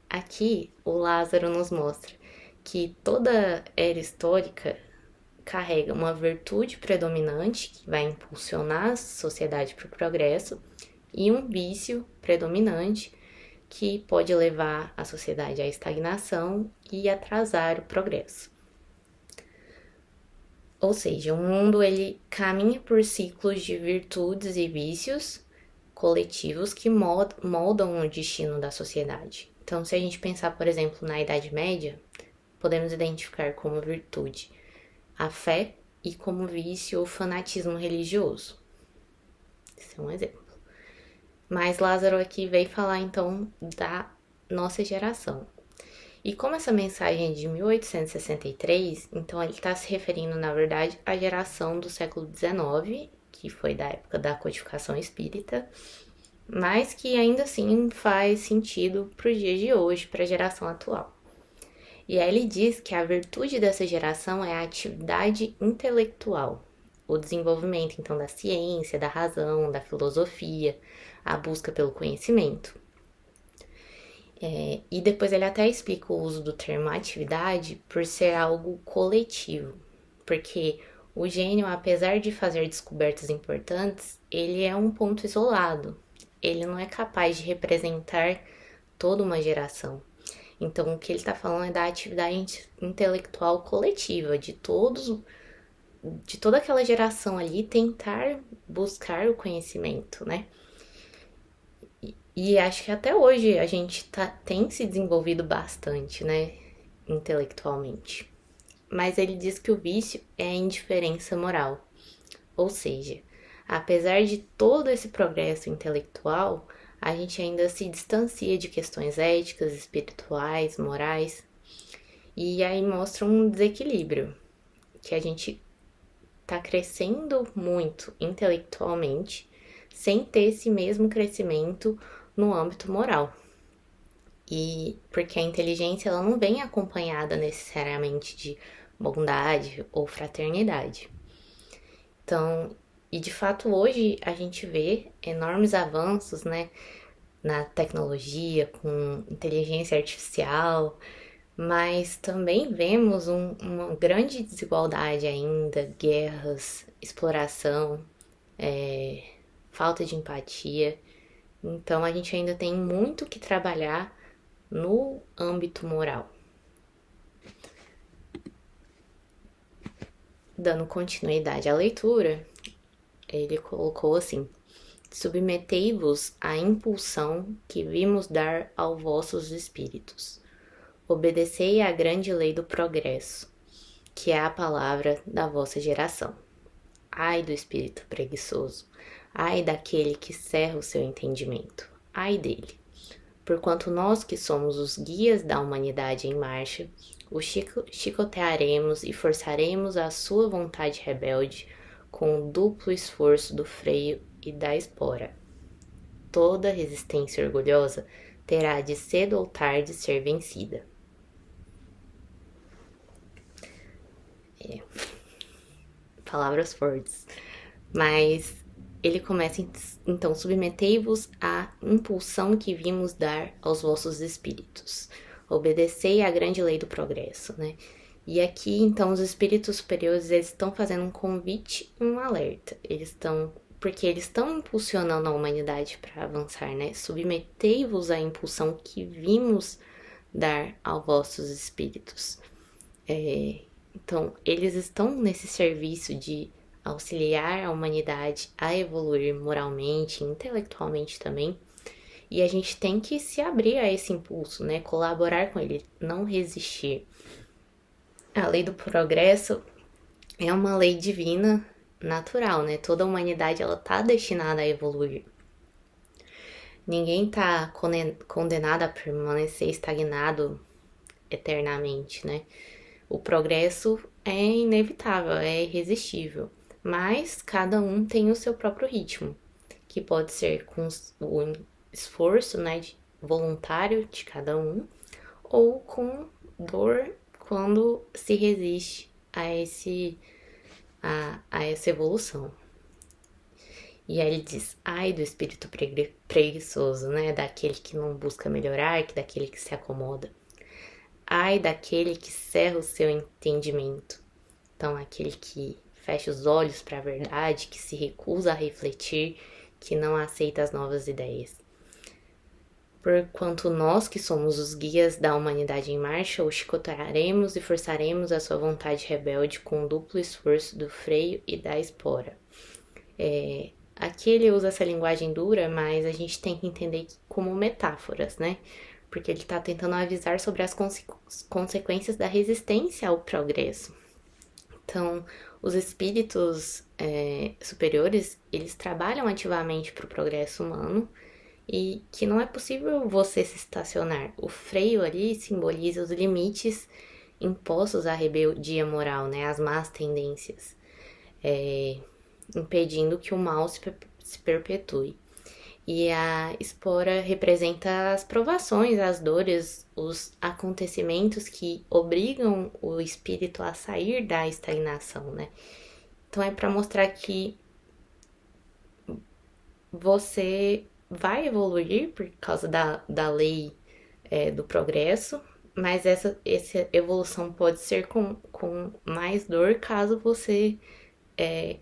aqui o Lázaro nos mostra que toda era histórica carrega uma virtude predominante que vai impulsionar a sociedade para o progresso e um vício predominante que pode levar a sociedade à estagnação e atrasar o progresso. Ou seja, o mundo ele caminha por ciclos de virtudes e vícios coletivos que moldam o destino da sociedade. Então, se a gente pensar, por exemplo, na Idade Média, podemos identificar como virtude a fé e como vício o fanatismo religioso. Esse é um exemplo. Mas Lázaro aqui veio falar então da nossa geração. E como essa mensagem é de 1863, então ele está se referindo, na verdade, à geração do século XIX, que foi da época da codificação espírita, mas que ainda assim faz sentido para os dias de hoje, para a geração atual. E aí ele diz que a virtude dessa geração é a atividade intelectual, o desenvolvimento então da ciência, da razão, da filosofia, a busca pelo conhecimento. E depois ele até explica o uso do termo atividade por ser algo coletivo, porque o gênio, apesar de fazer descobertas importantes, ele é um ponto isolado, ele não é capaz de representar toda uma geração. Então o que ele está falando é da atividade intelectual coletiva, de toda aquela geração ali tentar buscar o conhecimento, né? E acho que até hoje a gente tem se desenvolvido bastante, né, intelectualmente. Mas ele diz que o vício é a indiferença moral. Ou seja, apesar de todo esse progresso intelectual, a gente ainda se distancia de questões éticas, espirituais, morais. E aí mostra um desequilíbrio, que a gente está crescendo muito intelectualmente, sem ter esse mesmo crescimento no âmbito moral. E porque a inteligência ela não vem acompanhada necessariamente de bondade ou fraternidade. Então, e de fato hoje a gente vê enormes avanços, né, na tecnologia, com inteligência artificial, mas também vemos uma grande desigualdade ainda, guerras, exploração, falta de empatia. Então a gente ainda tem muito que trabalhar no âmbito moral. Dando continuidade à leitura, ele colocou assim: submetei-vos à impulsão que vimos dar aos vossos espíritos. Obedecei à grande lei do progresso, que é a palavra da vossa geração. Ai do espírito preguiçoso, ai daquele que cerra o seu entendimento, ai dele. Porquanto nós que somos os guias da humanidade em marcha, o chicotearemos e forçaremos a sua vontade rebelde com o duplo esforço do freio e da espora. Toda resistência orgulhosa terá de cedo ou tarde ser vencida. Palavras fortes. Mas ele começa, então, submetei-vos à impulsão que vimos dar aos vossos espíritos. Obedecei à grande lei do progresso, né? E aqui, então, os espíritos superiores, eles estão fazendo um convite e um alerta. Porque eles estão impulsionando a humanidade para avançar, né? Submetei-vos à impulsão que vimos dar aos vossos espíritos. Então, eles estão nesse serviço de auxiliar a humanidade a evoluir moralmente, intelectualmente também. E a gente tem que se abrir a esse impulso, né? Colaborar com ele, não resistir. A lei do progresso é uma lei divina, natural, né? Toda a humanidade ela tá destinada a evoluir. Ninguém tá condenado a permanecer estagnado eternamente, né? O progresso é inevitável, é irresistível, mas cada um tem o seu próprio ritmo, que pode ser com o esforço, né, voluntário de cada um, ou com dor quando se resiste a essa evolução. E aí ele diz, ai do espírito preguiçoso, né, daquele que não busca melhorar, daquele que se acomoda. Ai daquele que cerra o seu entendimento. Então, aquele que fecha os olhos para a verdade, que se recusa a refletir, que não aceita as novas ideias. Porquanto nós que somos os guias da humanidade em marcha, o chicotearemos e forçaremos a sua vontade rebelde com o duplo esforço do freio e da espora. Aqui ele usa essa linguagem dura, mas a gente tem que entender como metáforas, né? porque ele está tentando avisar sobre as consequências da resistência ao progresso. Então, os espíritos superiores, eles trabalham ativamente para o progresso humano e que não é possível você se estacionar. O freio ali simboliza os limites impostos à rebeldia moral, né, as más tendências, impedindo que o mal se perpetue. E a espora representa as provações, as dores, os acontecimentos que obrigam o espírito a sair da estagnação, né? Então é para mostrar que você vai evoluir por causa da lei do progresso, mas essa evolução pode ser com mais dor caso você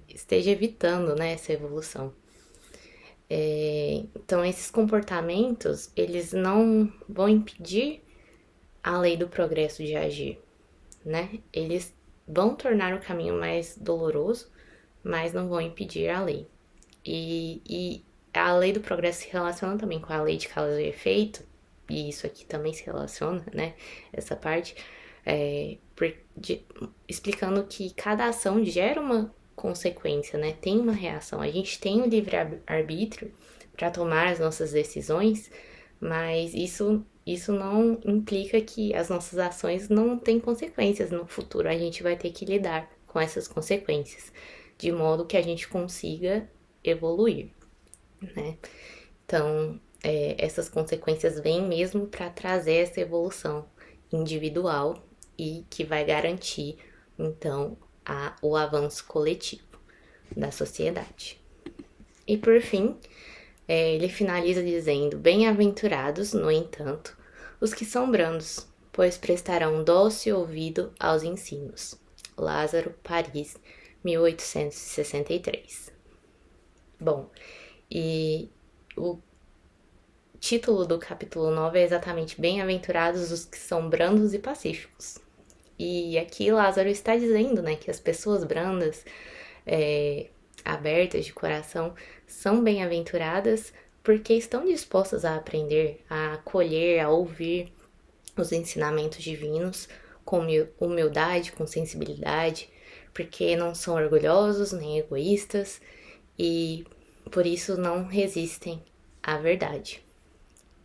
esteja evitando, né, essa evolução. Então, esses comportamentos, eles não vão impedir a lei do progresso de agir, né? Eles vão tornar o caminho mais doloroso, mas não vão impedir a lei. E a lei do progresso se relaciona também com a lei de causa e efeito, e isso aqui também se relaciona, né? Essa parte, explicando que cada ação gera uma consequência, né? Tem uma reação. A gente tem o livre-arbítrio para tomar as nossas decisões, mas isso não implica que as nossas ações não têm consequências no futuro. A gente vai ter que lidar com essas consequências, de modo que a gente consiga evoluir, né? Então, essas consequências vêm mesmo para trazer essa evolução individual e que vai garantir, então, o avanço coletivo da sociedade. E por fim, ele finaliza dizendo: bem-aventurados, no entanto, os que são brandos, pois prestarão dócil ouvido aos ensinos. Lázaro, Paris, 1863. Bom, e o título do capítulo 9 é exatamente Bem-aventurados os que são brandos e pacíficos. E aqui Lázaro está dizendo, né, que as pessoas brandas, abertas de coração, são bem-aventuradas porque estão dispostas a aprender, a acolher, a ouvir os ensinamentos divinos com humildade, com sensibilidade, porque não são orgulhosos nem egoístas e por isso não resistem à verdade.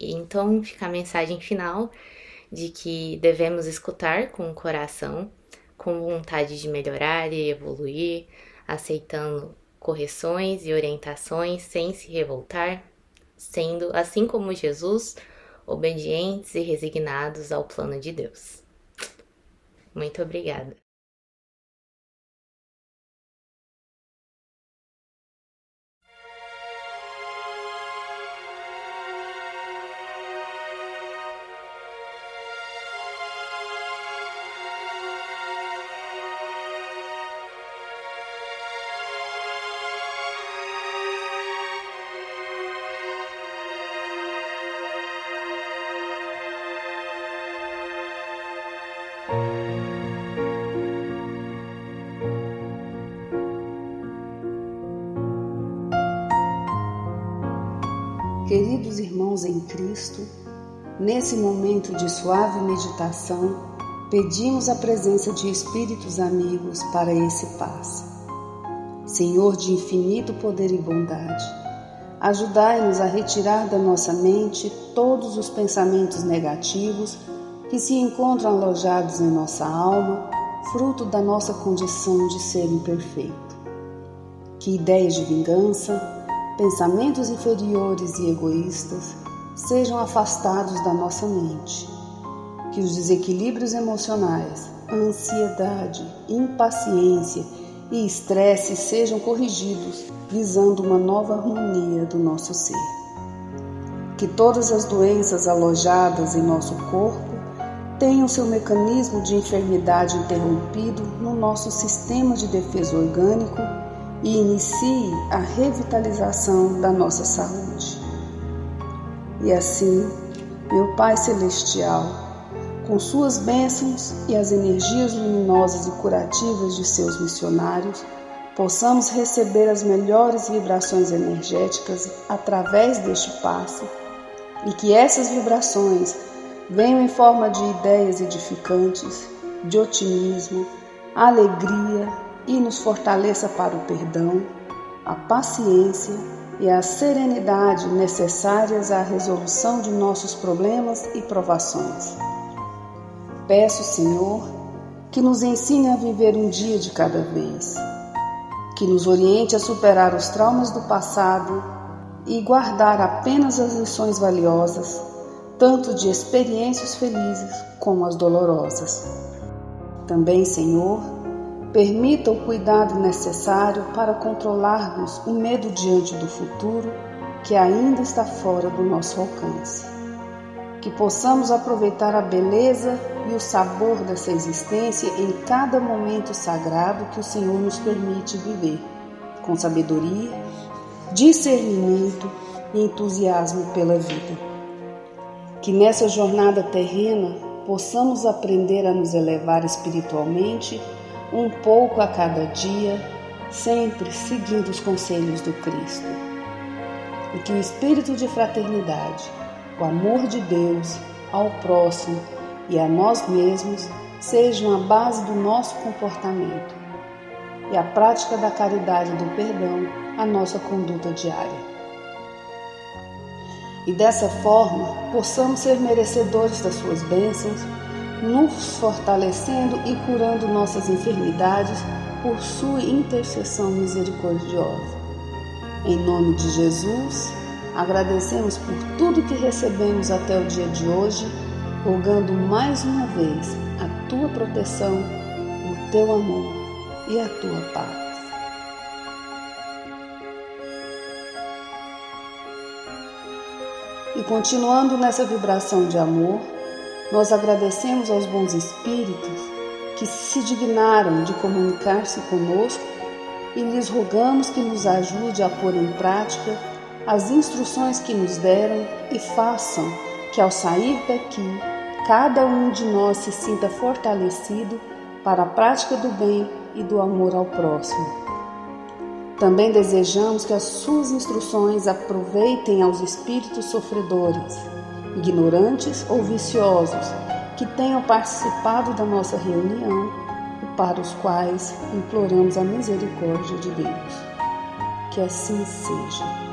E então fica a mensagem final de que devemos escutar com o coração, com vontade de melhorar e evoluir, aceitando correções e orientações sem se revoltar, sendo, assim como Jesus, obedientes e resignados ao plano de Deus. Muito obrigada. Queridos irmãos em Cristo, nesse momento de suave meditação, pedimos a presença de espíritos amigos para esse passe. Senhor de infinito poder e bondade, ajudai-nos a retirar da nossa mente todos os pensamentos negativos que se encontram alojados em nossa alma, fruto da nossa condição de ser imperfeito. Que ideias de vingança, pensamentos inferiores e egoístas sejam afastados da nossa mente. Que os desequilíbrios emocionais, a ansiedade, impaciência e estresse sejam corrigidos, visando uma nova harmonia do nosso ser. Que todas as doenças alojadas em nosso corpo tenham seu mecanismo de enfermidade interrompido no nosso sistema de defesa orgânico e inicie a revitalização da nossa saúde. E assim, meu Pai Celestial, com suas bênçãos e as energias luminosas e curativas de seus missionários, possamos receber as melhores vibrações energéticas através deste passe e que essas vibrações venham em forma de ideias edificantes, de otimismo, alegria e nos fortaleça para o perdão, a paciência e a serenidade necessárias à resolução de nossos problemas e provações. Peço, Senhor, que nos ensine a viver um dia de cada vez, que nos oriente a superar os traumas do passado e guardar apenas as lições valiosas, tanto de experiências felizes como as dolorosas. Também, Senhor, permita o cuidado necessário para controlarmos o medo diante do futuro que ainda está fora do nosso alcance. Que possamos aproveitar a beleza e o sabor dessa existência em cada momento sagrado que o Senhor nos permite viver, com sabedoria, discernimento e entusiasmo pela vida. Que nessa jornada terrena possamos aprender a nos elevar espiritualmente um pouco a cada dia, sempre seguindo os conselhos do Cristo. E que o espírito de fraternidade, o amor de Deus ao próximo e a nós mesmos sejam a base do nosso comportamento e a prática da caridade e do perdão a nossa conduta diária. E dessa forma possamos ser merecedores das suas bênçãos, nos fortalecendo e curando nossas enfermidades por sua intercessão misericordiosa. Em nome de Jesus, agradecemos por tudo que recebemos até o dia de hoje, rogando mais uma vez a tua proteção, o teu amor e a tua paz. E continuando nessa vibração de amor, nós agradecemos aos bons espíritos que se dignaram de comunicar-se conosco e lhes rogamos que nos ajude a pôr em prática as instruções que nos deram e façam que ao sair daqui, cada um de nós se sinta fortalecido para a prática do bem e do amor ao próximo. Também desejamos que as suas instruções aproveitem aos espíritos sofredores, ignorantes ou viciosos, que tenham participado da nossa reunião e para os quais imploramos a misericórdia de Deus. Que assim seja.